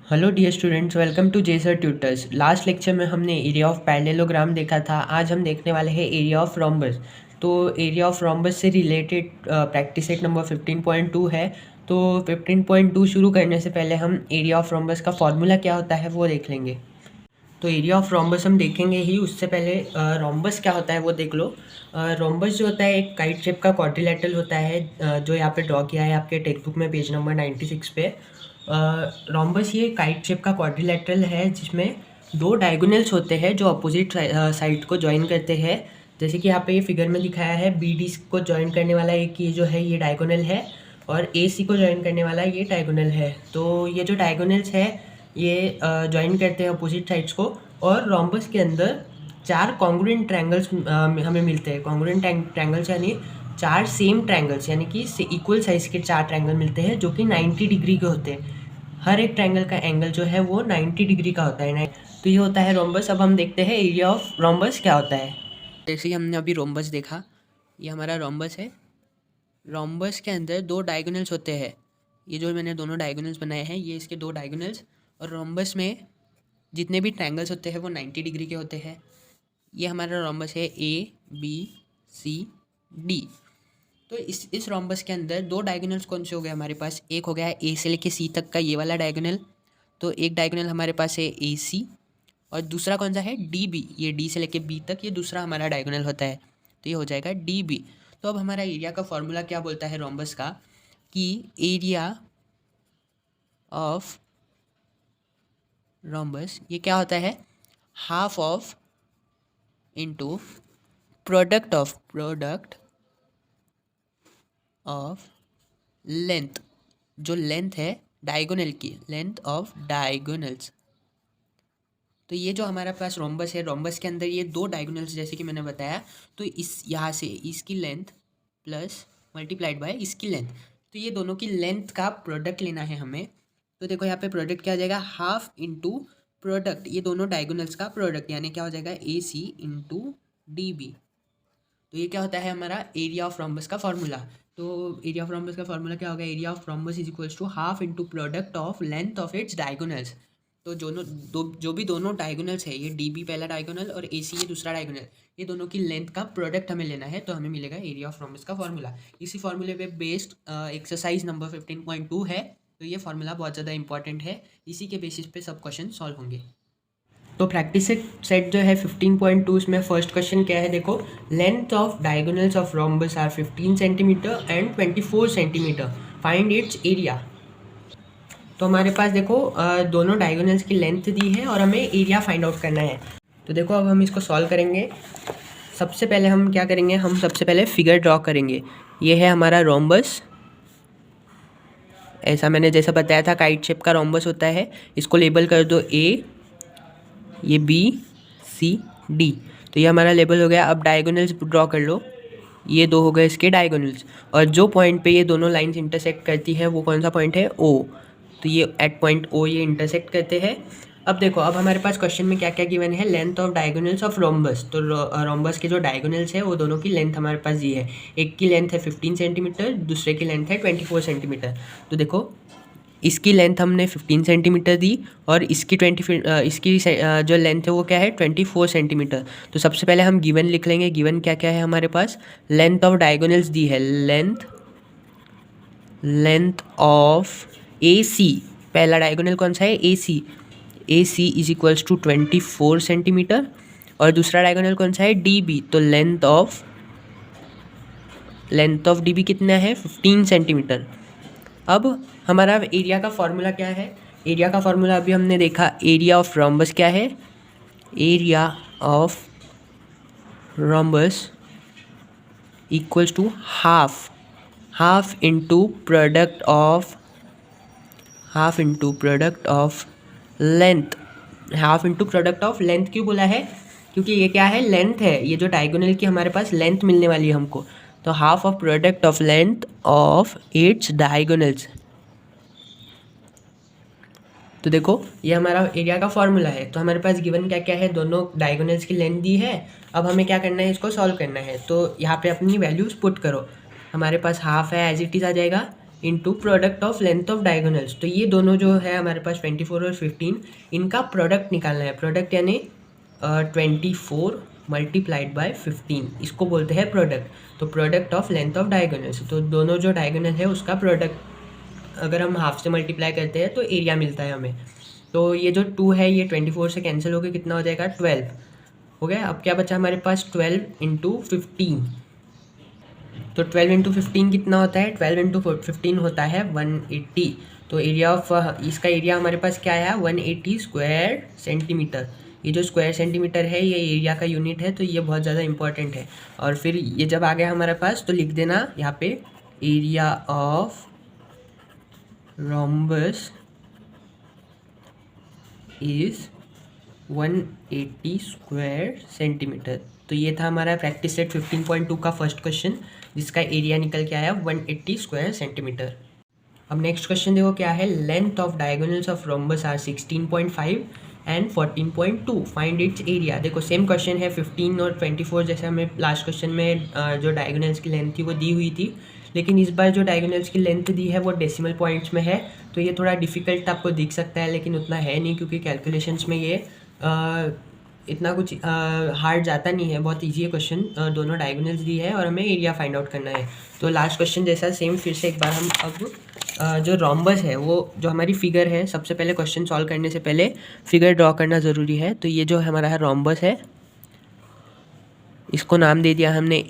Hello dear students, welcome to Jesar tutors. Last lecture में हमने area of parallelogram देखा था। आज हम देखने वाले हैं एरिया ऑफ रोम्बस। तो एरिया ऑफ रोम्बस से रिलेटेड प्रैक्टिस सेट नंबर 15.2 है। तो 15.2 शुरू करने से पहले हम एरिया ऑफ रोम्बस का फॉर्मूला क्या होता है वो देख लेंगे। तो एरिया ऑफ रोम्बस हम देखेंगे ही, उससे पहले रोम्बस क्या होता है वो देख लो। रोम्बस जो होता है एक काइट शेप का क्वाड्रिलेटरल होता है, जो यहाँ पे ड्रॉ किया है आपके टेक्स्ट बुक में पेज नंबर 96 पे। रोम्बस ये काइट शेप का क्वाड्रिलेटरल है जिसमें दो डायगोनल्स होते हैं जो अपोजिट साइड को ज्वाइन करते हैं। जैसे कि यहाँ पे ये फिगर में दिखाया है, बी डी को ज्वाइन करने वाला एक ये जो है ये डायगोनल है, और ए सी को ज्वाइन करने वाला ये डायगोनल है। तो ये जो डायगोनल्स है ये ज्वाइन करते हैं अपोजिट साइड्स को, और रोम्बस के अंदर चार कॉन्ग्रुएंट ट्रायंगल्स हमें मिलते हैं। कॉन्ग्रुएंट ट्रायंगल्स यानी चार सेम ट्रायंगल्स, यानी कि इक्वल साइज के चार ट्रायंगल मिलते हैं जो कि 90 डिग्री के होते हैं। हर एक ट्रायंगल का एंगल जो है वो 90 डिग्री का होता है। तो ये होता है रोम्बस। अब हम देखते हैं एरिया ऑफ रोम्बस क्या होता है। जैसे ही हमने अभी रोम्बस देखा, ये हमारा रोम्बस है। रोम्बस के अंदर दो डायगोनल्स होते हैं। ये जो मैंने दोनों डायगोनल्स बनाए हैं ये इसके दो डायगोनल्स, और रोम्बस में जितने भी ट्रायंगल्स होते हैं वो 90 डिग्री के होते हैं। ये हमारा रोम्बस है ए बी सी डी। तो इस रोम्बस के अंदर दो डायगोनल्स कौन से हो गए हमारे पास? एक हो गया है ए से लेके सी तक का ये वाला डायगोनल, तो एक डायगोनल हमारे पास है ए सी, और दूसरा कौन सा है? D B. ये डी से लेके बी तक ये दूसरा हमारा डायगोनल होता है, तो ये हो जाएगा डी बी। तो अब हमारा एरिया का फॉर्मूला क्या बोलता है रोम्बस का, कि एरिया ऑफ रोम्बस ये क्या होता है? Half of into product of length, जो लेंथ है डायगोनल की, लेंथ ऑफ डायगोनल्स। तो ये जो हमारे पास रोम्बस है, रोम्बस के अंदर ये दो डायगोनल्स जैसे कि मैंने बताया, तो इस यहाँ से इसकी लेंथ प्लस मल्टीप्लाइड बाय इसकी लेंथ, तो ये दोनों की लेंथ का प्रोडक्ट लेना है हमें। तो देखो यहाँ पे प्रोडक्ट क्या हो जाएगा? हाफ इंटू प्रोडक्ट, ये दोनों डायगोनल्स का प्रोडक्ट, यानी क्या हो जाएगा? A C into D B. तो ये क्या होता है हमारा एरिया ऑफ रोम्बस का फॉर्मूला। तो एरिया ऑफ रोम्बस का फॉर्मूला क्या होगा? Area of rhombus is equals to half into product of length of its diagonals. तो जो भी दोनों डायगोनल्स है, ये डी बी पहला डायगोनल और ए सी ये दूसरा डायगोनल, ये दोनों की लेंथ का प्रोडक्ट हमें लेना है, तो हमें मिलेगा एरिया ऑफ रोम्बस का फॉर्मूला। इसी फॉर्मूले पे बेस्ड एक्सरसाइज नंबर 15.2 है। तो ये फॉर्मूला बहुत ज़्यादा इंपॉर्टेंट है, इसी के बेसिस पे सब क्वेश्चन सॉल्व होंगे। तो प्रैक्टिस सेट जो है 15.2, इसमें फर्स्ट क्वेश्चन क्या है देखो। Length of diagonals of rhombus are 15 centimeter and 24 centimeter, find its area. तो हमारे पास देखो दोनों डायगोनल्स की लेंथ दी है और हमें एरिया फाइंड आउट करना है। तो देखो अब हम इसको सॉल्व करेंगे। सबसे पहले हम क्या करेंगे, हम सबसे पहले फिगर ड्रॉ करेंगे। ये है हमारा रोम्बस, ऐसा मैंने जैसा बताया था काइट शेप का रोम्बस होता है। इसको लेबल कर दो ए, ये बी सी डी, तो ये हमारा लेबल हो गया। अब डायगोनल्स ड्रॉ कर लो, ये दो हो गए इसके डायगोनल्स, और जो पॉइंट पे ये दोनों लाइंस इंटरसेक्ट करती है वो कौन सा पॉइंट है? ओ। तो ये एट पॉइंट ओ ये इंटरसेक्ट करते हैं। अब देखो, अब हमारे पास क्वेश्चन में क्या क्या गिवन है? Length of diagonals of rhombus. तो रोम्बस के जो डायगोनल्स है वो दोनों की लेंथ हमारे पास दी है। एक की लेंथ है 15 सेंटीमीटर, दूसरे की लेंथ है 24 सेंटीमीटर। तो देखो इसकी लेंथ हमने 15 सेंटीमीटर दी, और इसकी इसकी जो लेंथ है वो क्या है? 24 सेंटीमीटर। तो सबसे पहले हम गिवन लिख लेंगे। गिवन क्या क्या है हमारे पास? लेंथ ऑफ डायगोनल्स दी है, लेंथ ऑफ ए सी, पहला डायगोनल कौन सा है? A C. A C is equals to 24 centimeter, और दूसरा डायगोनल कौन सा है? D B. तो लेंथ ऑफ डी बी कितना है? 15 सेंटीमीटर। अब हमारा एरिया का फॉर्मूला क्या है? एरिया का फॉर्मूला अभी हमने देखा। एरिया ऑफ रोम्बस क्या है? Area of rhombus equals to half into product of length. Half into product of length क्यों बोला है? क्योंकि ये क्या है? लेंथ है, ये जो डायगोनल की हमारे पास लेंथ मिलने वाली है हमको। तो half of product of length of its diagonals. तो देखो ये हमारा एरिया का फॉर्मूला है। तो हमारे पास गिवन क्या क्या है? दोनों डायगोनल्स की लेंथ दी है। अब हमें क्या करना है? इसको सॉल्व करना है। तो यहाँ पे अपनी वैल्यूज पुट करो। हमारे पास हाफ है, एज इट इज़ आ जाएगा। Into product of length of diagonals. तो ये दोनों जो है हमारे पास 24 और 15, इनका प्रोडक्ट निकालना है। प्रोडक्ट यानी 24 मल्टीप्लाइड बाय 15, इसको बोलते हैं प्रोडक्ट। तो product of length of diagonals, तो दोनों जो डायगोनल है उसका प्रोडक्ट अगर हम हाफ से मल्टीप्लाई करते हैं तो एरिया मिलता है हमें। तो ये जो 2 है ये 24 से कैंसिल होकर कितना हो जाएगा, 12 हो गया। अब क्या बचा हमारे पास, 12 इंटू 15। तो 12 इंटू 15 कितना होता है, 12 इंटू 15 होता है 180। तो एरिया ऑफ इसका एरिया हमारे पास क्या आया, 180 स्क्वायर सेंटीमीटर। ये जो स्क्वायर सेंटीमीटर है ये एरिया का यूनिट है, तो ये बहुत ज़्यादा इंपॉर्टेंट है। और फिर ये जब आ गया हमारे पास तो लिख देना यहाँ पे, area of rhombus is 180 square centimetre. तो ये था हमारा प्रैक्टिस सेट 15.2 का फर्स्ट क्वेश्चन, जिसका एरिया निकल के आया 180 स्क्वायर सेंटीमीटर। अब नेक्स्ट क्वेश्चन देखो क्या है, length of diagonals of rhombus are 16.5 and 14.2, find its area. देखो सेम क्वेश्चन है 15 और 24 जैसे हमें लास्ट क्वेश्चन में जो डायगोनल्स की लेंथ थी वो दी हुई थी, लेकिन इस बार जो डायगोनल्स की लेंथ दी है वो डेसिमल पॉइंट्स में है। तो ये थोड़ा डिफिकल्ट आपको दिख सकता है, लेकिन उतना है नहीं, क्योंकि कैलकुलेशंस में ये इतना कुछ हार्ड जाता नहीं है, बहुत इजी है क्वेश्चन। दोनों डायगोनल्स दी है और हमें एरिया फाइंड आउट करना है। तो लास्ट क्वेश्चन जैसा सेम फिर से एक बार हम अब जो रोम्बस है वो जो हमारी फिगर है, सबसे पहले क्वेश्चन सॉल्व करने से पहले फिगर ड्रॉ करना ज़रूरी है। तो ये जो हमारा है रोम्बस है, इसको नाम दे दिया हमने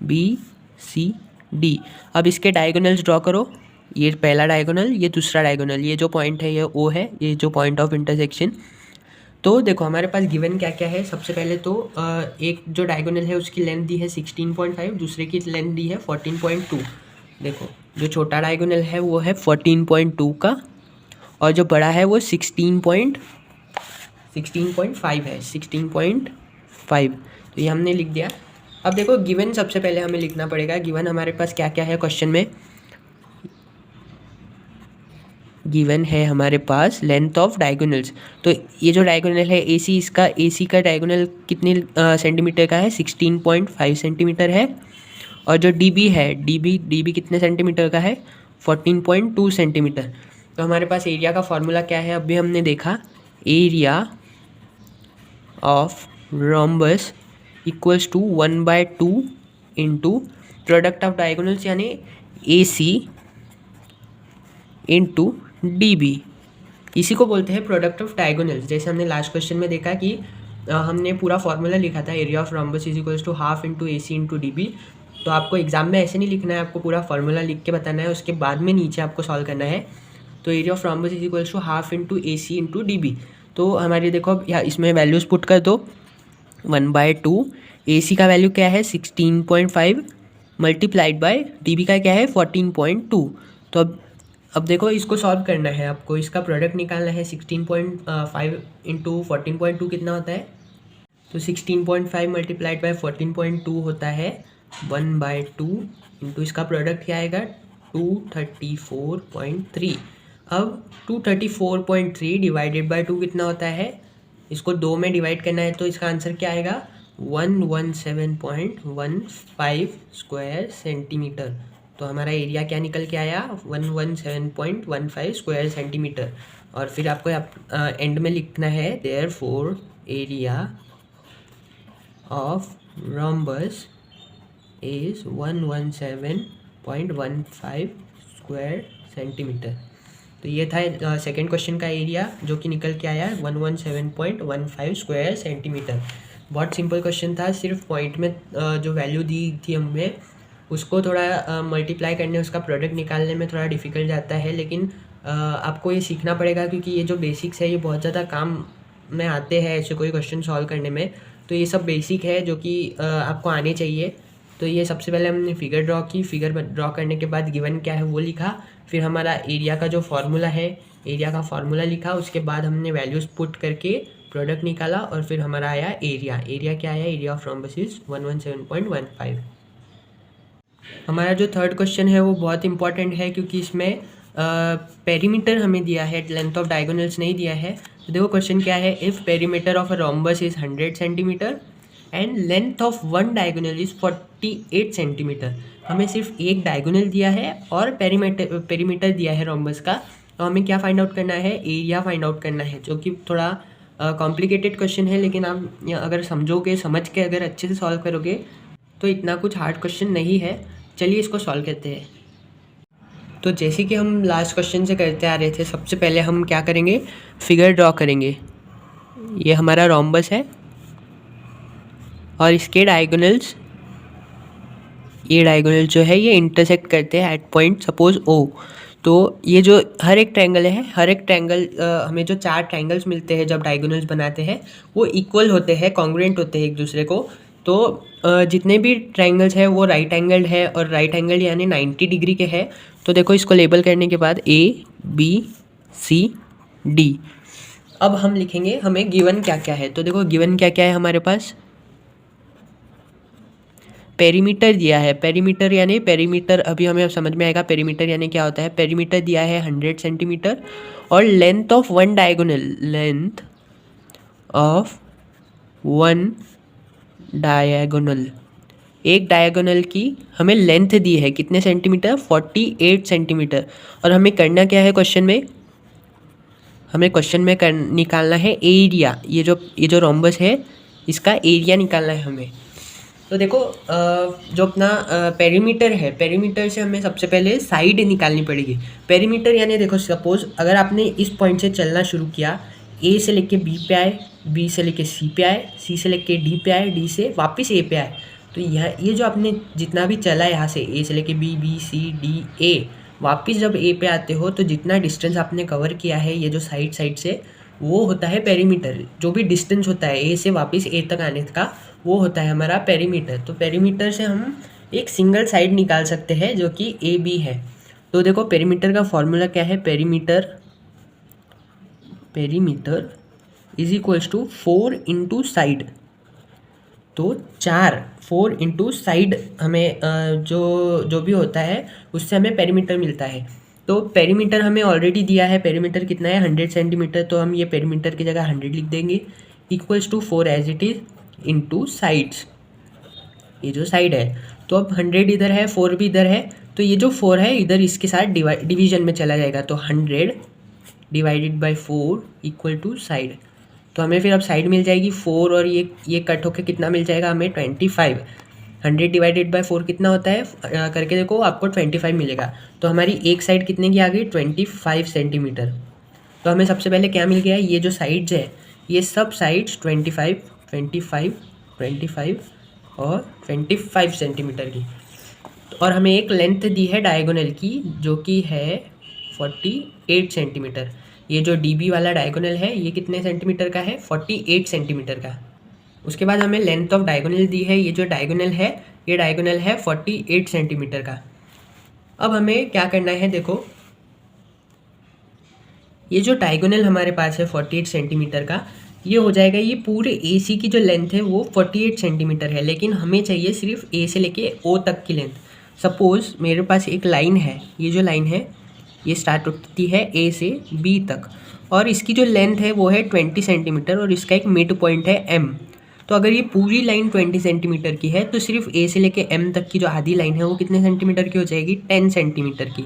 ABCD। अब इसके डायगोनल्स ड्रॉ करो, ये पहला डायगोनल, ये दूसरा डायगोनल, ये जो पॉइंट है ये O है, ये जो पॉइंट ऑफ इंटरसेक्शन। तो देखो हमारे पास गिवन क्या क्या है। सबसे पहले तो एक जो डायगोनल है उसकी लेंथ दी है 16.5, दूसरे की लेंथ दी है 14.2। देखो जो छोटा डायगोनल है वो है 14.2 का, और जो बड़ा है वो 16.5 है, 16.5। तो ये हमने लिख दिया। अब देखो गिवन सबसे पहले हमें लिखना पड़ेगा। गिवन हमारे पास क्या क्या है क्वेश्चन में, गिवन है हमारे पास लेंथ ऑफ डायगोनल्स। तो ये जो डायगोनल है AC, इसका AC का डायगोनल कितने सेंटीमीटर का है, 16.5 सेंटीमीटर है। और जो DB है, DB कितने सेंटीमीटर का है, 14.2 सेंटीमीटर। तो हमारे पास एरिया का फॉर्मूला क्या है, अभी हमने देखा, area of rhombus equals to 1/2 into product of diagonals यानी AC इंटू DB। इसी को बोलते हैं प्रोडक्ट ऑफ डायगोनल्स। जैसे हमने लास्ट क्वेश्चन में देखा कि हमने पूरा फॉर्मूला लिखा था, area of rhombus is equals to half into AC into DB। तो आपको एग्जाम में ऐसे नहीं लिखना है, आपको पूरा फॉर्मूला लिख के बताना है, उसके बाद में नीचे आपको सॉल्व करना है। तो area of rhombus is equals to half into AC into DB। तो हमारे देखो यहाँ इसमें वैल्यूज़ पुट कर दो, 1/2, AC का वैल्यू क्या है 16.5 मल्टीप्लाइड बाय DB का क्या है 14.2। तो अब देखो इसको सॉल्व करना है आपको, इसका प्रोडक्ट निकालना है। 16.5 इंटू 14.2 कितना होता है, तो 16.5 मल्टीप्लाइड बाय 14.2 होता है 1/2 इंटू इसका प्रोडक्ट क्या आएगा 234.3। अब 234.3 डिवाइडेड बाय 2 कितना होता है, इसको 2 में डिवाइड करना है, तो इसका आंसर क्या आएगा 117.15 स्क्वायर सेंटीमीटर। तो हमारा एरिया क्या निकल के आया 117.15 स्क्वायर सेंटीमीटर। और फिर आपको एंड में लिखना है therefore area of rhombus is 117.15 square centimetre. तो ये था सेकेंड क्वेश्चन का एरिया, जो कि निकल के आया 117.15 स्क्वायर सेंटीमीटर। बहुत सिंपल क्वेश्चन था, सिर्फ पॉइंट में जो वैल्यू दी थी हमें उसको थोड़ा मल्टीप्लाई करने, उसका प्रोडक्ट निकालने में थोड़ा डिफ़िकल्ट जाता है, लेकिन आपको ये सीखना पड़ेगा, क्योंकि ये जो बेसिक्स है ये बहुत ज़्यादा काम में आते हैं ऐसे कोई क्वेश्चन सॉल्व करने में। तो ये सब बेसिक है जो कि आपको आने चाहिए। तो ये सबसे पहले हमने फिगर ड्रॉ की, फिगर ड्रॉ करने के बाद गिवन क्या है वो लिखा, फिर हमारा एरिया का जो फार्मूला है एरिया का फार्मूला लिखा, उसके बाद हमने वैल्यूज़ पुट करके प्रोडक्ट निकाला, और फिर हमारा आया एरिया। एरिया क्या आया, एरिया ऑफ रोम्बस इज़ 117.15। हमारा जो थर्ड क्वेश्चन है वो बहुत इंपॉर्टेंट है, क्योंकि इसमें पेरीमीटर हमें दिया है, लेंथ ऑफ डायगोनल्स नहीं दिया है। तो देखो क्वेश्चन क्या है, if perimeter of a rhombus is 100 centimetre and length of one diagonal is 48 centimetre. हमें सिर्फ एक डायगोनल दिया है और पेरीमीटर दिया है रोम्बस का। तो हमें क्या फाइंड आउट करना है, एरिया फाइंड आउट करना है, जो कि थोड़ा कॉम्प्लिकेटेड क्वेश्चन है, लेकिन आप अगर समझोगे, समझ के अगर अच्छे से सॉल्व करोगे तो इतना कुछ हार्ड क्वेश्चन नहीं है। चलिए इसको सॉल्व करते हैं। तो जैसे कि हम लास्ट क्वेश्चन से करते आ रहे थे, सबसे पहले हम क्या करेंगे, फिगर ड्रॉ करेंगे। ये हमारा रोम्बस है और इसके डायगोनल्स, ये डायगोनल जो है ये इंटरसेक्ट करते हैं एट पॉइंट सपोज ओ। तो ये जो हर एक ट्रायंगल है, हर एक ट्रायंगल हमें जो 4 ट्रायंगल्स मिलते हैं जब डायगोनल्स बनाते हैं वो इक्वल होते हैं, कॉन्ग्रुएंट होते हैं एक दूसरे को। तो जितने भी ट्रायंगल्स है वो राइट एंगल्ड है, और राइट एंगल यानी 90 डिग्री के है। तो देखो इसको लेबल करने के बाद ए बी सी डी। अब हम लिखेंगे हमें गिवन क्या क्या है। तो देखो गिवन क्या क्या है हमारे पास, पेरीमीटर दिया है। पेरीमीटर यानी पेरीमीटर अभी हमें समझ में आएगा पेरीमीटर यानी क्या होता है। पेरीमीटर दिया है 100 सेंटीमीटर, और length of one diagonal, length of one diagonal, एक डायगोनल की हमें लेंथ दी है कितने सेंटीमीटर, 48 सेंटीमीटर। और हमें करना क्या है क्वेश्चन में, हमें क्वेश्चन में निकालना है एरिया। ये जो रोम्बस है इसका एरिया निकालना है हमें। तो देखो जो अपना पेरीमीटर है, पेरीमीटर से हमें सबसे पहले साइड निकालनी पड़ेगी। पेरीमीटर यानी देखो सपोज अगर आपने इस पॉइंट से चलना शुरू किया, ए से लेके बी पे आए, बी से लेके सी पे आए, सी से लेके डी पे आए, डी से वापस ए पे आए, तो ये जो आपने जितना भी चला है यहाँ से ए से लेके B, B C D A, वापस जब ए पे आते हो तो जितना डिस्टेंस आपने कवर किया है ये जो साइड से, वो होता है पेरीमीटर। जो भी डिस्टेंस होता है ए से वापस ए तक आने का, वो होता है हमारा पेरीमीटर। तो पेरीमीटर से हम एक सिंगल साइड निकाल सकते हैं जो कि ए बी है। तो देखो पेरीमीटर का फॉर्मूला क्या है, perimeter is equals to 4 into side. तो 4 इंटू साइड हमें जो भी होता है उससे हमें पेरीमीटर मिलता है। तो पेरीमीटर हमें ऑलरेडी दिया है, पेरीमीटर कितना है 100 सेंटीमीटर। तो हम ये पेरीमीटर की जगह 100 लिख देंगे, equals to 4 as it is into sides, ये जो साइड है। तो अब 100 इधर है, 4 भी इधर है, तो ये जो 4 है इधर इसके साथ डिवीजन में चला जाएगा। तो 100 divided by 4 equal to side. तो हमें फिर अब साइड मिल जाएगी 4, और ये कट होकर कितना मिल जाएगा हमें 25। 100 डिवाइडेड बाई 4 कितना होता है, करके देखो आपको 25 मिलेगा। तो हमारी एक साइड कितने की आ गई, 25 सेंटीमीटर। तो हमें सबसे पहले क्या मिल गया, ये जो साइड्स है ये सब साइड्स 25, 25, 25 और 25 सेंटीमीटर की। और हमें एक लेंथ दी है डायगोनल की जो कि है 48 सेंटीमीटर। ये जो डी बी वाला डायगोनल है ये कितने सेंटीमीटर का है, 48 सेंटीमीटर का। उसके बाद हमें लेंथ ऑफ डायगोनल दी है, ये जो डायगोनल है ये डायगोनल है 48 सेंटीमीटर का। अब हमें क्या करना है, देखो ये जो डायगोनल हमारे पास है 48 सेंटीमीटर का, ये हो जाएगा, ये पूरे ए सी की जो लेंथ है वो 48 सेंटीमीटर है, लेकिन हमें चाहिए सिर्फ ए से लेके ओ तक की लेंथ। सपोज़ मेरे पास एक लाइन है, ये जो लाइन है ये स्टार्ट होती है ए से बी तक, और इसकी जो लेंथ है वो है 20 सेंटीमीटर, और इसका एक मिड पॉइंट है एम। तो अगर ये पूरी लाइन 20 सेंटीमीटर की है तो सिर्फ ए से लेके एम तक की जो आधी लाइन है वो कितने सेंटीमीटर की हो जाएगी, 10 सेंटीमीटर की।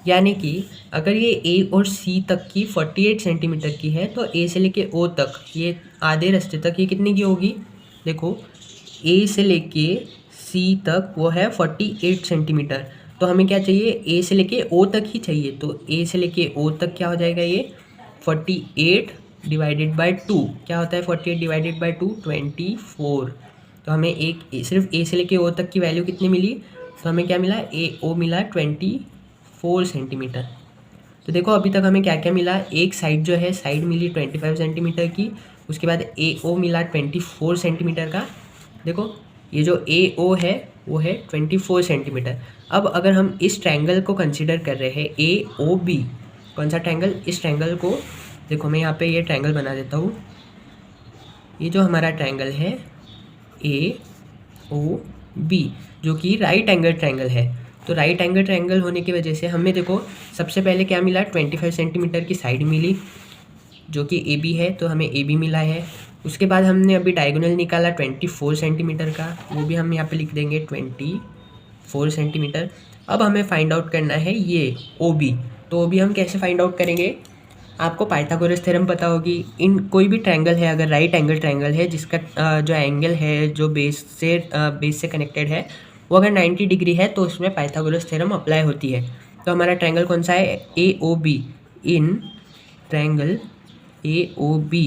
यानी कि अगर ये ए और सी तक की 48 सेंटीमीटर की है तो ए से लेके ओ तक, ये आधे रास्ते तक, ये कितने की होगी, देखो ए से लेके सी तक वो है 48 सेंटीमीटर। तो हमें क्या चाहिए, ए से लेके ओ तक ही चाहिए। तो ए से लेके ओ तक क्या हो जाएगा, ये 48 डिवाइडेड बाई 2 क्या होता है, 48 डिवाइडेड बाई 2 24। तो हमें एक सिर्फ ए से लेके ओ तक की वैल्यू कितनी मिली, तो हमें क्या मिला, ए ओ मिला 24 सेंटीमीटर। तो देखो अभी तक हमें क्या क्या मिला, एक साइड जो है साइड मिली 25 सेंटीमीटर की, उसके बाद ए ओ मिला 24 सेंटीमीटर का। देखो ये जो ए ओ है वो है 24 सेंटीमीटर। अब अगर हम इस ट्रायंगल को कंसीडर कर रहे हैं ए ओ बी, कौन सा ट्रायंगल, इस ट्रायंगल को देखो मैं यहाँ पे ये ट्रायंगल बना देता हूँ। ये जो हमारा ट्रायंगल है ए ओ बी जो कि राइट एंगल ट्रायंगल है, तो राइट एंगल ट्रायंगल होने की वजह से हमें देखो सबसे पहले क्या मिला, 25 सेंटीमीटर की साइड मिली, जो कि ए बी है, तो हमें ए बी मिला है। उसके बाद हमने अभी डायगोनल निकाला 24 सेंटीमीटर का, वो भी हम यहाँ पे लिख देंगे 24 सेंटीमीटर। अब हमें फाइंड आउट करना है ये ओ बी। तो ओ बी हम कैसे फाइंड आउट करेंगे, आपको पाइथागोरस थ्योरम पता होगी। इन कोई भी ट्रायंगल है, अगर राइट एंगल ट्रायंगल है जिसका जो एंगल है जो बेस से कनेक्टेड है वो अगर 90 डिग्री है तो उसमें पाइथागोरस थ्योरम अप्लाई होती है। तो हमारा ट्रायंगल कौन सा है, A O B. In triangle A O B,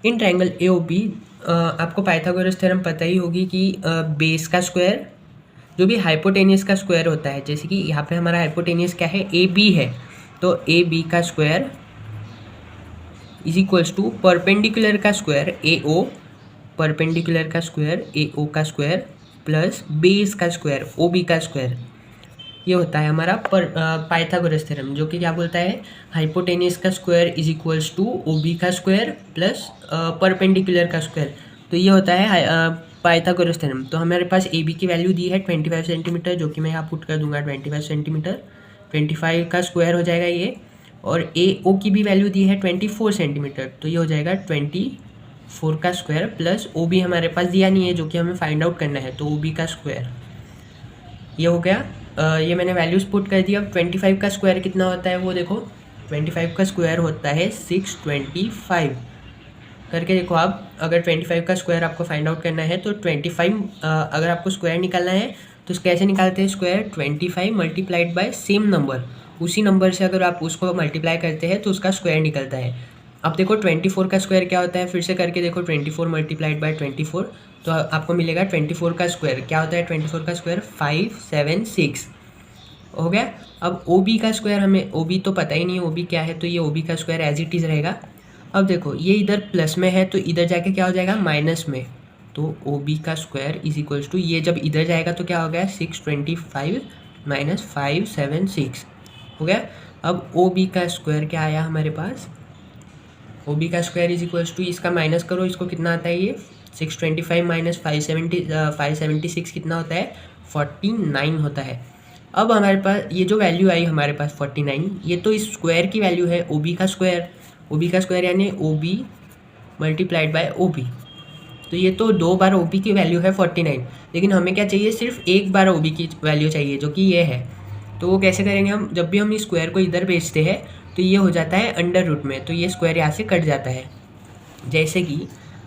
in triangle A O B आपको पाइथागोरस थ्योरम पता ही होगी कि बेस का स्क्वायर जो भी हाइपोटेनियस का स्क्वायर होता है, जैसे कि यहाँ पे हमारा हाइपोटेनियस क्या है, ए बी है, तो ए बी का square is equals to perpendicular का स्क्वायर ए ओ, परपेंडिकुलर का स्क्वायर ए ओ का स्क्वायर प्लस बेस का स्क्वायर ओ बी का स्क्वायर। ये होता है हमारा पाइथागोरस थ्योरम, जो कि क्या बोलता है, हाइपोटेनियस का square is equals to O B का स्क्वायर प्लस परपेंडिकुलर का स्क्वायर। तो ये होता है पाइथागोरस थ्योरम। तो हमारे पास ए बी की वैल्यू दी है 25 सेंटीमीटर, जो कि मैं यहाँ पुट कर दूंगा 25 सेंटीमीटर, 25 का स्क्वायर हो जाएगा ये। और ए ओ की भी वैल्यू दी है 24 सेंटीमीटर, तो ये हो जाएगा 24 का स्क्वायर प्लस ओ बी हमारे पास दिया नहीं है जो कि हमें फाइंड आउट करना है, तो ओ बी का स्क्वायर। ये हो गया, ये मैंने वैल्यूज़ पुट कर दिया। अब 25 का स्क्वायर कितना होता है वो देखो, 25 का स्क्वायर होता है 625। करके देखो आप, अगर 25 का स्क्वायर आपको फाइंड आउट करना है तो 25 अगर आपको स्क्वायर निकालना है तो कैसे निकालते हैं square, 25 multiplied by same number, उसी नंबर से अगर आप उसको मल्टीप्लाई करते हैं तो उसका स्क्वायर निकलता है। अब देखो 24 का स्क्वायर क्या होता है, फिर से करके देखो 24 मल्टीप्लाइड बाय 24, तो आपको मिलेगा 24 का स्क्वायर क्या होता है, 24 का स्क्वायर 576 हो गया। अब ओ बी का स्क्वायर, हमें ओ बी तो पता ही नहीं है ओ बी क्या है, तो ये ओ बी का स्क्वायर एज इट इज़ रहेगा। अब देखो ये इधर प्लस में है तो इधर जाके क्या हो जाएगा माइनस में, तो ओ बी का स्क्वायर इज इक्वल्स टू, ये जब इधर जाएगा तो क्या हो गया 625 माइनस 576 हो गया। अब ओ बी का स्क्वायर क्या आया हमारे पास, ओ बी का स्क्वायर इज इक्वल्स टू, इसका माइनस करो, इसको कितना आता है ये 625 माइनस 576 कितना होता है 49 होता है। अब हमारे पास ये जो वैल्यू आई हमारे पास 49, ये तो इस स्क्वायर की वैल्यू है ओ बी का स्क्वायर, ओ बी का स्क्वायर यानी O B multiplied by O B. तो ये तो 2 बार ओ बी की वैल्यू है 49, लेकिन हमें क्या चाहिए, सिर्फ एक बार ओ बी की वैल्यू चाहिए जो कि ये है। तो वो कैसे करेंगे हम, जब भी हम इस स्क्वायर को इधर भेजते हैं तो ये हो जाता है अंडर रूट में, तो ये स्क्वायर यहाँ से कट जाता है। जैसे कि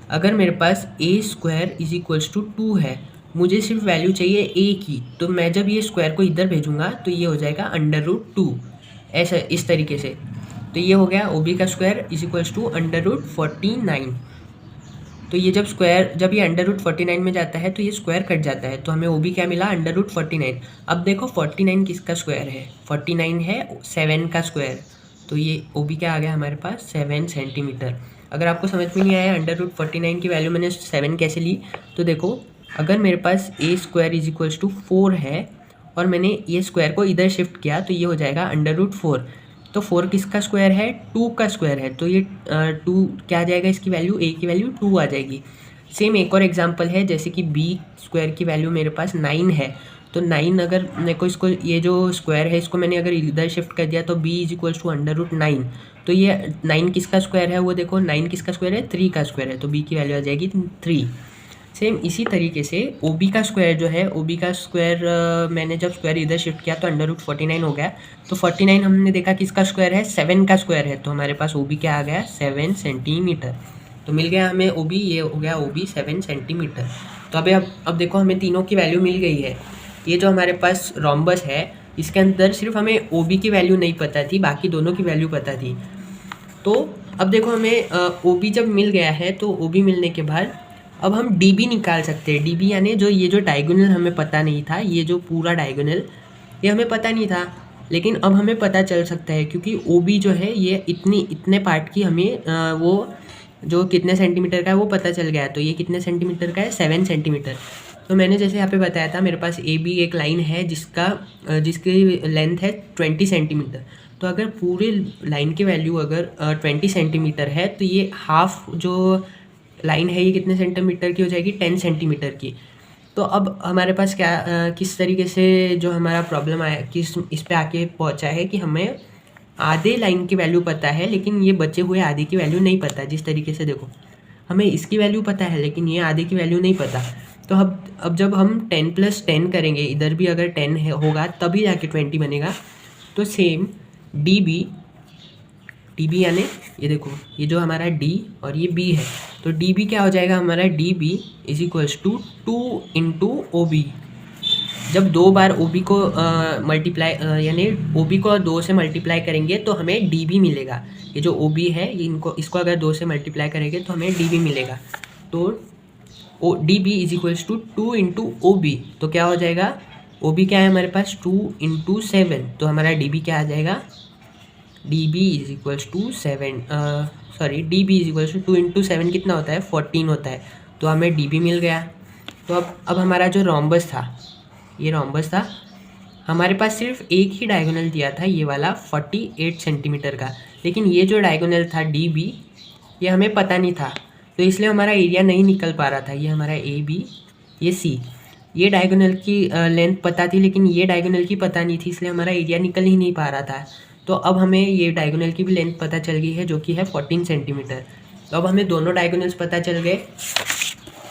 अगर मेरे पास ए स्क्वायर इज इक्वल्स टू 2 है, मुझे सिर्फ वैल्यू चाहिए ए की, तो मैं जब ये स्क्वायर को इधर भेजूंगा तो ये हो जाएगा अंडर रूट 2, ऐसा इस तरीके से। तो ये हो गया ओ बी का square is equals to under root 49। तो ये जब ये अंडर रूट 49 में जाता है तो ये स्क्वायर कट जाता है, तो हमें ओ बी क्या मिला अंडर रूट 49। अब देखो 49 किसका स्क्वायर है, 49 है 7 का स्क्वायर, तो ये ओ बी क्या आ गया हमारे पास 7 सेंटीमीटर। अगर आपको समझ में नहीं आया अंडर रूट 49 की वैल्यू मैंने 7 कैसे ली, तो देखो अगर मेरे पास ए स्क्वायर इज इक्वल्स टू 4 है और मैंने ये स्क्वायर को इधर शिफ्ट किया तो ये हो जाएगा अंडर रूट 4। तो 4 किसका स्क्वायर है, 2 का स्क्वायर है, तो ये 2 क्या आ जाएगा, इसकी वैल्यू ए की वैल्यू 2 आ जाएगी। सेम एक और एग्जांपल है, जैसे कि बी स्क्वायर की वैल्यू मेरे पास 9 है, तो 9 अगर मेरे को इसको ये जो स्क्वायर है इसको मैंने अगर इधर शिफ्ट कर दिया तो B is equals to under root 9। तो ये 9 किसका स्क्वायर है, वो देखो 9 किसका स्क्वायर है, 3 का स्क्वायर है, तो बी की वैल्यू आ जाएगी 3। सेम इसी तरीके से ओ बी का स्क्वायर जो है, ओ बी का स्क्वायर मैंने जब स्क्वायर इधर शिफ्ट किया तो अंडर रूट 49 हो गया। तो 49 हमने देखा किसका स्क्वायर है, 7 का स्क्वायर है, तो हमारे पास ओ बी क्या आ गया 7 सेंटीमीटर। तो मिल गया हमें ओ बी, ये हो गया ओ बी 7 सेंटीमीटर। तो अब देखो हमें तीनों की वैल्यू मिल गई है। ये जो हमारे पास रोम्बस है इसके अंदर सिर्फ हमें ओ बी की वैल्यू नहीं पता थी, बाकी दोनों की वैल्यू पता थी। तो अब देखो हमें ओ बी जब मिल गया है तो ओ बी मिलने के बाद अब हम डी बी निकाल सकते हैं। डी बी यानी जो ये जो डायगोनल हमें पता नहीं था, ये जो पूरा डायगोनल ये हमें पता नहीं था, लेकिन अब हमें पता चल सकता है क्योंकि ओ बी जो है ये इतने पार्ट की हमें वो जो कितने सेंटीमीटर का है वो पता चल गया है। तो ये कितने सेंटीमीटर का है 7 सेंटीमीटर। तो मैंने जैसे यहाँ पे बताया था मेरे पास ए बी एक लाइन है जिसकी लेंथ है 20 सेंटीमीटर। तो अगर पूरे लाइन की वैल्यू अगर 20 सेंटीमीटर है तो ये हाफ जो लाइन है ये कितने सेंटीमीटर की हो जाएगी 10 सेंटीमीटर की। तो अब हमारे पास क्या किस तरीके से जो हमारा प्रॉब्लम आया किस इस पे आके पहुंचा है कि हमें आधे लाइन की वैल्यू पता है लेकिन ये बचे हुए आधे की वैल्यू नहीं पता। जिस तरीके से देखो, हमें इसकी वैल्यू पता है लेकिन ये आधे की वैल्यू नहीं पता। तो अब जब हम 10 + 10 करेंगे, इधर भी अगर 10 होगा तभी जाके 20 बनेगा। तो सेम डी बी यानी ये देखो, ये जो हमारा डी और ये बी है, तो डी बी क्या हो जाएगा हमारा, D B is equals to 2 × OB। जब 2 बार OB को मल्टीप्लाई यानी OB को 2 से मल्टीप्लाई करेंगे तो हमें DB मिलेगा। ये जो OB है इसको अगर 2 से मल्टीप्लाई करेंगे तो हमें DB मिलेगा। तो DB is equals to 2 × OB। तो क्या हो जाएगा, OB क्या है हमारे पास 2 × 7, तो हमारा DB क्या आ जाएगा, DB is equals to 7 DB is equals to 2 × 7 कितना होता है, 14 होता है। तो हमें DB मिल गया। तो अब हमारा जो रोम्बस था, ये रोम्बस था, हमारे पास सिर्फ एक ही डायगोनल दिया था, ये वाला 48 सेंटीमीटर का। लेकिन ये जो डायगोनल था DB, ये हमें पता नहीं था, तो इसलिए हमारा एरिया नहीं निकल पा रहा था। ये हमारा AB, ये C, ये डायगोनल की लेंथ पता थी लेकिन ये डायगोनल की पता नहीं थी, इसलिए हमारा एरिया निकल ही नहीं पा रहा था। तो अब हमें ये डायगोनल की भी लेंथ पता चल गई है जो कि है 14 सेंटीमीटर। तो अब हमें दोनों डायगोनल्स पता चल गए।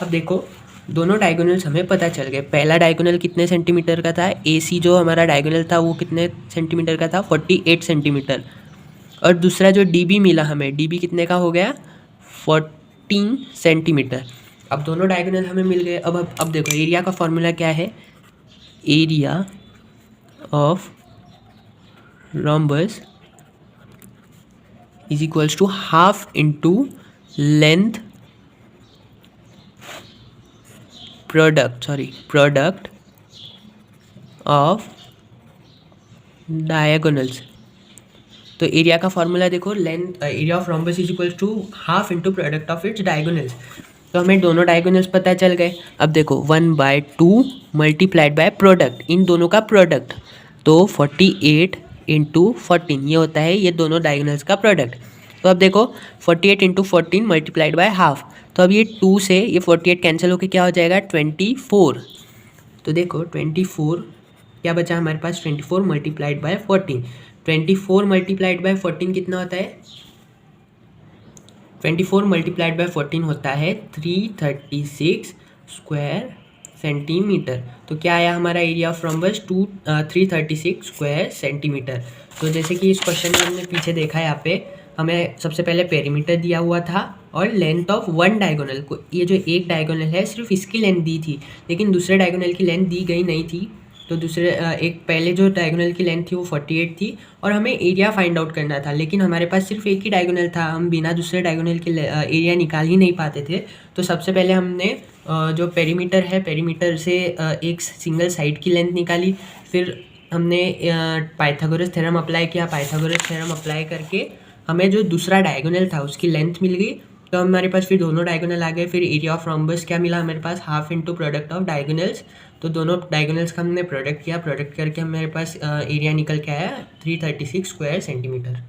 अब देखो, दोनों डायगोनल्स हमें पता चल गए। पहला डायगोनल कितने सेंटीमीटर का था, AC जो हमारा डायगोनल था वो कितने सेंटीमीटर का था, 48 सेंटीमीटर। और दूसरा जो DB मिला हमें, DB कितने का हो गया, 14 सेंटीमीटर। अब दोनों डायगोनल हमें मिल गए। अब देखो, एरिया का फॉर्मूला क्या है, area of rhombus is equals to half into length product of diagonals. तो एरिया का फॉर्मूला देखो, area of rhombus is equals to half into product of its diagonals. तो हमें दोनों डायगोनल्स पता चल गए। अब देखो 1/2 मल्टीप्लाइड बाय प्रोडक्ट, इन दोनों का प्रोडक्ट, तो 48 × 14 ये होता है ये दोनों डायगोनल्स का प्रोडक्ट। तो अब देखो 48 × 14 मल्टीप्लाइड बाय हाफ, तो अब ये 2 से ये 48 कैंसिल होकर क्या हो जाएगा, 24। तो देखो 24 क्या बचा हमारे पास, 24 मल्टीप्लाइड बाय 14। 24 मल्टीप्लाइड बाय 14 कितना होता है, 24 मल्टीप्लाइड बाय 14 होता है 336 स्क्वायर सेंटीमीटर। तो क्या आया हमारा area of rhombus, 336 square centimetre. तो जैसे कि इस क्वेश्चन में हमने पीछे देखा है, यहाँ पे हमें सबसे पहले पेरीमीटर दिया हुआ था और लेंथ ऑफ वन डायगोनल को, ये जो एक डायगोनल है सिर्फ इसकी लेंथ दी थी लेकिन दूसरे डायगोनल की लेंथ दी गई नहीं थी। तो एक पहले जो डायगोनल की लेंथ थी वो 48 थी और हमें एरिया फाइंड आउट करना था, लेकिन हमारे पास सिर्फ एक ही डायगोनल था, हम बिना दूसरे डायगोनल के एरिया निकाल ही नहीं पाते थे। तो सबसे पहले हमने जो पेरीमीटर है, पेरीमीटर से एक सिंगल साइड की लेंथ निकाली, फिर हमने पाइथागोरस थ्योरम अप्लाई किया। पाइथागोरस थ्योरम अप्लाई करके हमें जो दूसरा डायगोनल था उसकी लेंथ मिल गई, तो हमारे पास फिर दोनों डायगोनल आ गए। फिर एरिया ऑफ रोम्बस क्या मिला हमारे पास, half into product of diagonals. तो दोनों डायगोनल्स का हमने प्रोडक्ट किया, प्रोडक्ट करके हमारे पास एरिया निकल के आया 336 स्क्वायर सेंटीमीटर।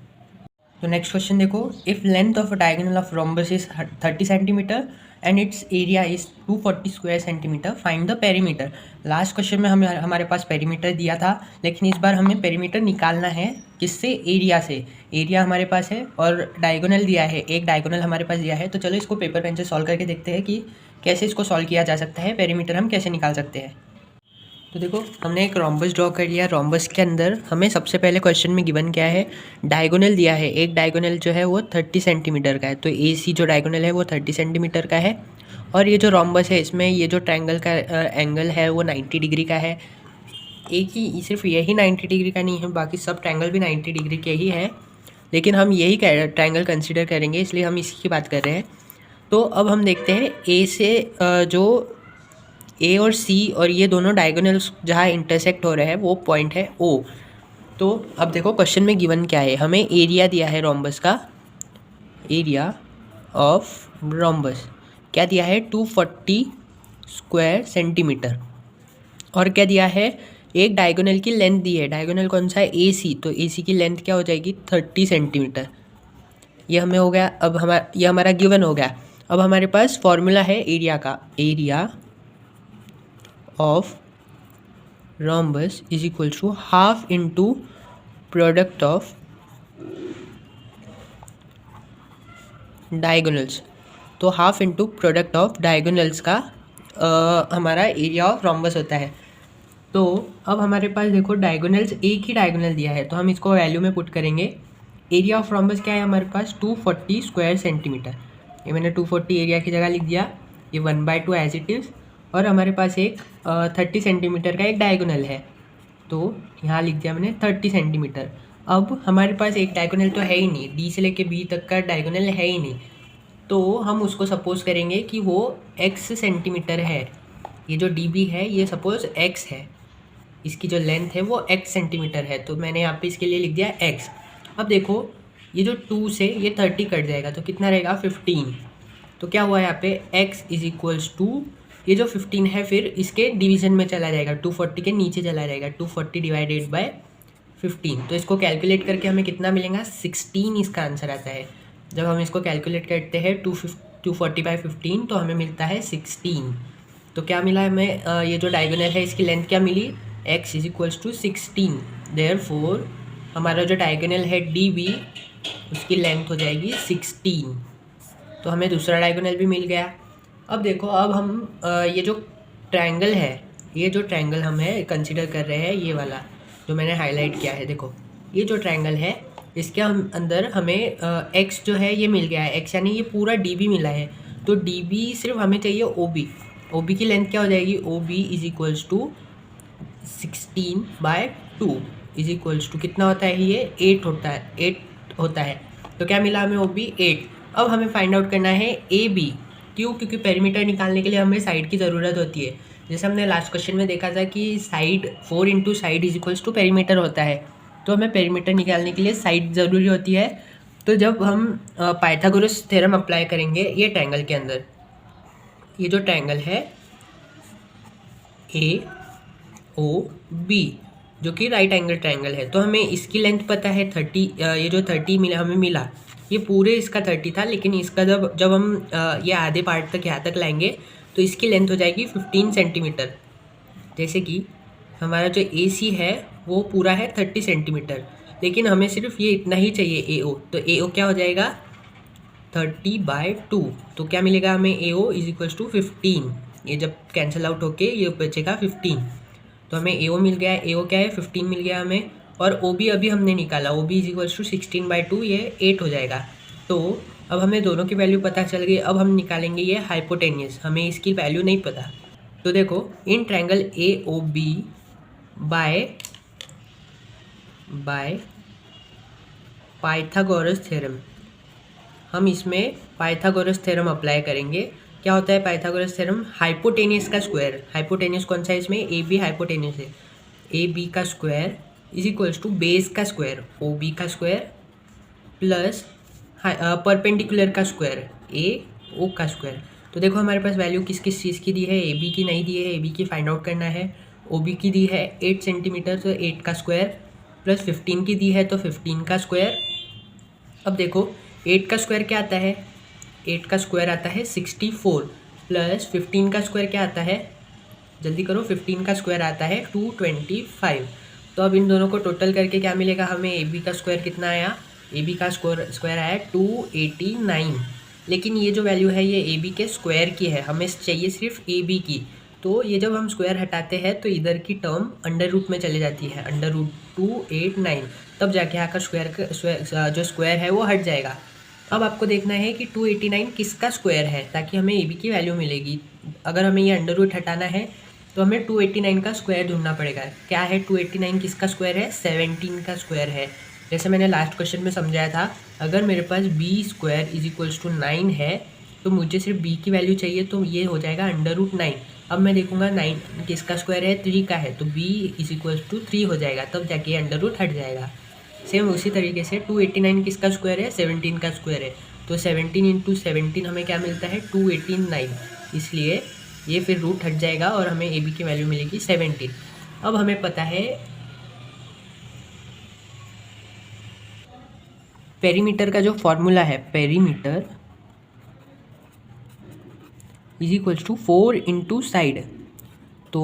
तो नेक्स्ट क्वेश्चन देखो, if length of a diagonal of rhombus is 30 centimetre and it's area is 240 square centimetre, find the perimeter. Last question में हमारे पास पेरीमीटर दिया था, लेकिन इस बार हमें पेरीमीटर निकालना है किससे, एरिया से। एरिया हमारे पास है और डायगोनल दिया है, एक डायगोनल हमारे पास दिया है। तो चलो इसको पेपर पेन से सॉल्व करके देखते हैं कि कैसे इसको सॉल्व किया जा सकता है, पेरीमीटर हम कैसे निकाल सकते हैं। तो देखो, हमने एक रोम्बस ड्रॉ कर लिया। रोम्बस के अंदर हमें सबसे पहले क्वेश्चन में गिवन क्या है, डायगोनल दिया है, एक डायगोनल जो है वो 30 सेंटीमीटर का है। तो AC जो डायगोनल है वो 30 सेंटीमीटर का है और ये जो रोम्बस है इसमें ये जो ट्रायंगल का एंगल है वो 90 डिग्री का है। एक ही, सिर्फ यही 90 डिग्री का नहीं है, बाकी सब ट्रायंगल भी 90 डिग्री के ही है, लेकिन हम यही ट्रायंगल कंसिडर करेंगे इसलिए हम इसी की बात कर रहे हैं। तो अब हम देखते हैं A से जो A और C और ये दोनों डायगोनल्स जहाँ इंटरसेक्ट हो रहे हैं वो पॉइंट है O। तो अब देखो क्वेश्चन में गिवन क्या है, हमें एरिया दिया है रोम्बस का, एरिया ऑफ रोम्बस क्या दिया है 240 स्क्वायर सेंटीमीटर, और क्या दिया है, एक डायगोनल की लेंथ दी है। डायगोनल कौन सा है, AC। तो AC की लेंथ क्या हो जाएगी 30 सेंटीमीटर। ये हमें हो गया। अब ये हमारा गिवन हो गया। अब हमारे पास फॉर्मूला है एरिया का, area of rhombus is equal to half into product of diagonals. तो half into product of diagonals का हमारा एरिया ऑफ रोम्बस होता है। तो अब हमारे पास देखो डायगोनल्स, एक ही डायगोनल दिया है तो हम इसको वैल्यू में पुट करेंगे। एरिया ऑफ रोम्बस क्या है हमारे पास 240 स्क्वायर सेंटीमीटर। ये मैंने 240 एरिया की जगह लिख दिया, ये 1/2 एज इट इज़। और हमारे पास एक 30 सेंटीमीटर का एक डायगोनल है, तो यहाँ लिख दिया मैंने 30 सेंटीमीटर। अब हमारे पास एक डायगोनल तो है ही नहीं, डी से लेके बी तक का डायगोनल है ही नहीं, तो हम उसको सपोज करेंगे कि वो x सेंटीमीटर है। ये जो डी बी है ये सपोज x है, इसकी जो लेंथ है वो x सेंटीमीटर है, तो मैंने यहाँ पे इसके लिए लिख दिया x। अब देखो ये जो 2 से ये 30 कट जाएगा तो कितना रहेगा 15। तो क्या हुआ यहाँ पे x इज इक्वल्स टू, ये जो 15 है फिर इसके डिवीजन में चला जाएगा, 240 के नीचे चला जाएगा, 240 डिवाइडेड बाय 15। तो इसको कैलकुलेट करके हमें कितना मिलेगा 16 इसका आंसर आता है। जब हम इसको कैलकुलेट करते हैं 240 बाई 15 तो हमें मिलता है 16। तो क्या मिला हमें, ये जो डायगोनल है इसकी लेंथ क्या मिली, x is equals to 16। Therefore हमारा जो डायगोनल है डी बी उसकी लेंथ हो जाएगी 16। तो हमें दूसरा डायगोनल भी मिल गया। अब देखो अब हम ये जो ट्रायंगल है, ये जो ट्रायंगल हम है कंसिडर कर रहे हैं, ये वाला जो मैंने हाईलाइट किया है, देखो ये जो ट्रायंगल है इसके हम अंदर हमें x जो है ये मिल गया है, x यानी ये पूरा डी बी मिला है। तो डी बी सिर्फ हमें चाहिए ओ बी, ओ बी की लेंथ क्या हो जाएगी, O B is equals to 16/2 is equals to कितना होता है ये 8 होता है। तो क्या मिला हमें ओ बी 8। अब हमें फाइंड आउट करना है ए बी, क्यों, क्योंकि पेरीमीटर निकालने के लिए हमें साइड की ज़रूरत होती है। जैसे हमने लास्ट क्वेश्चन में देखा था कि side 4 into side is equals to perimeter होता है, तो हमें पेरीमीटर निकालने के लिए साइड ज़रूरी होती है। तो जब हम पाइथागोरस थ्योरम अप्लाई करेंगे ये ट्रायंगल के अंदर, ये जो ट्रायंगल है ए ओ बी जो कि राइट एंगल ट्रायंगल है, तो हमें इसकी लेंथ पता है 30, ये जो 30 मिला हमें मिला, ये पूरे इसका 30 था, लेकिन इसका जब हम ये आधे पार्ट तक यहाँ तक लाएंगे तो इसकी लेंथ हो जाएगी 15 सेंटीमीटर। जैसे कि हमारा जो ए सी है वो पूरा है 30 सेंटीमीटर, लेकिन हमें सिर्फ ये इतना ही चाहिए ए ओ, तो ए ओ क्या हो जाएगा 30/2। तो क्या मिलेगा हमें ए ओ इज इक्वल्स टू 15, ये जब कैंसिल आउट होके ये बचेगा 15। तो हमें ए ओ मिल गया, ए ओ क्या है 15 मिल गया हमें। और ओ बी अभी हमने निकाला, O B is equals to 16/2, ये 8 हो जाएगा। तो अब हमें दोनों की वैल्यू पता चल गई। अब हम निकालेंगे ये हाइपोटेनियस, हमें इसकी वैल्यू नहीं पता। तो देखो in triangle A O B by Pythagoras theorem, हम इसमें पाइथागोरस थ्योरम अप्लाई करेंगे। क्या होता है पाइथागोरस थ्योरम, हाइपोटेनियस का स्क्वायर, हाइपोटेनियस कौन सा है इसमें, ए बी हाइपोटेनियस है, ए बी का square is equals to base का स्क्वायर ओ बी का स्क्वायर प्लस परपेंडिकुलर का स्क्वायर ए ओ का स्क्वायर। तो देखो हमारे पास वैल्यू किस किस चीज़ की दी है, ए बी की नहीं दी है, ए बी की फाइंड आउट करना है। ओ बी की दी है 8 सेंटीमीटर, तो 8 का स्क्वायर प्लस 15 की दी है तो 15 का स्क्वायर। अब देखो 8 का स्क्वायर क्या आता है, 8 का स्क्वायर आता है 64 प्लस 15 का स्क्वायर क्या आता है, जल्दी करो, 15 का स्क्वायर आता है 225। तो अब इन दोनों को टोटल करके क्या मिलेगा हमें, ए बी का स्क्वायर कितना आया, ए बी का स्क्वायर आया 289। लेकिन ये जो वैल्यू है ये ए बी के स्क्वायर की है, हमें चाहिए सिर्फ ए बी की। तो ये जब हम स्क्वायर हटाते हैं तो इधर की टर्म अंडर रूट में चली जाती है, अंडर रूट 289, तब जाके यहाँ का जो स्क्वायर है वो हट जाएगा। अब आपको देखना है कि 289 किसका स्क्वायर है, ताकि हमें ए बी की वैल्यू मिलेगी। अगर हमें ये अंडर रूट हटाना है तो हमें 289 का स्क्वायर ढूंढना पड़ेगा। क्या है 289 किसका स्क्वायर है, 17 का स्क्वायर है। जैसे मैंने लास्ट क्वेश्चन में समझाया था, अगर मेरे पास B square is equals to 9 है तो मुझे सिर्फ बी की वैल्यू चाहिए, तो ये हो जाएगा अंडर रूट 9। अब मैं देखूंगा 9 किसका स्क्वायर है, 3 का है, तो बी इज इक्वल्स टू 3 हो जाएगा, तब जाके अंडर रूट हट जाएगा। सेम उसी तरीके से 289 किसका स्क्वायर है, 17 का स्क्वायर है, तो 17 इंटू 17 हमें क्या मिलता है 289, इसलिए ये फिर रूट हट जाएगा और हमें ए बी की वैल्यू मिलेगी 17। अब हमें पता है पेरीमीटर का जो फॉर्मूला है, perimeter is equals to 4 into side. तो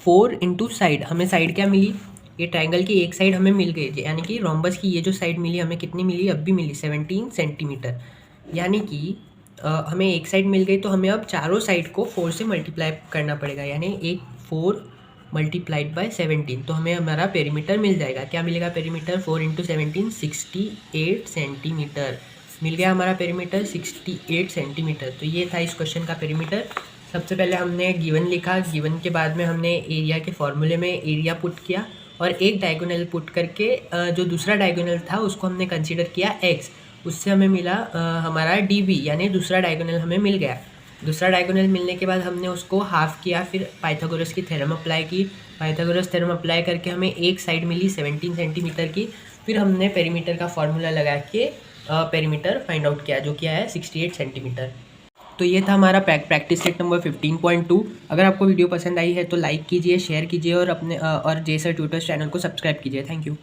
4 इंटू साइड, हमें साइड क्या मिली, ये ट्रायंगल की एक साइड हमें मिल गई, यानी कि रोम्बस की ये जो साइड मिली हमें कितनी मिली, अब भी मिली 17 सेंटीमीटर। यानी कि हमें एक साइड मिल गई तो हमें अब चारों साइड को 4 से मल्टीप्लाई करना पड़ेगा, यानी एक 4 मल्टीप्लाइड बाय 17, तो हमें हमारा पेरीमीटर मिल जाएगा। क्या मिलेगा पेरीमीटर? 4 इंटू 17 68 सेंटीमीटर मिल गया हमारा पेरीमीटर 68 सेंटीमीटर। तो ये था इस क्वेश्चन का पेरीमीटर। सबसे पहले हमने गिवन लिखा, गिवन के बाद में हमने एरिया के फॉर्मूले में एरिया पुट किया और एक डायगोनल पुट करके जो दूसरा डायगोनल था उसको हमने कंसीडर किया x, उससे हमें मिला हमारा db, यानी दूसरा डायगोनल हमें मिल गया। दूसरा डायगोनल मिलने के बाद हमने उसको हाफ किया, फिर पाइथागोरस की थ्योरम अप्लाई की। पाइथागोरस थ्योरम अप्लाई करके हमें एक साइड मिली 17 सेंटीमीटर की। फिर हमने पेरीमीटर का फॉर्मूला लगा के पेरीमीटर फाइंड आउट किया, जो किया है 68 सेंटीमीटर। तो ये था हमारा प्रैक्टिस सेट नंबर 15.2। अगर आपको वीडियो पसंद आई है तो लाइक कीजिए, शेयर कीजिए और अपने और जेसर ट्यूटर्स चैनल को सब्सक्राइब कीजिए। Thank you.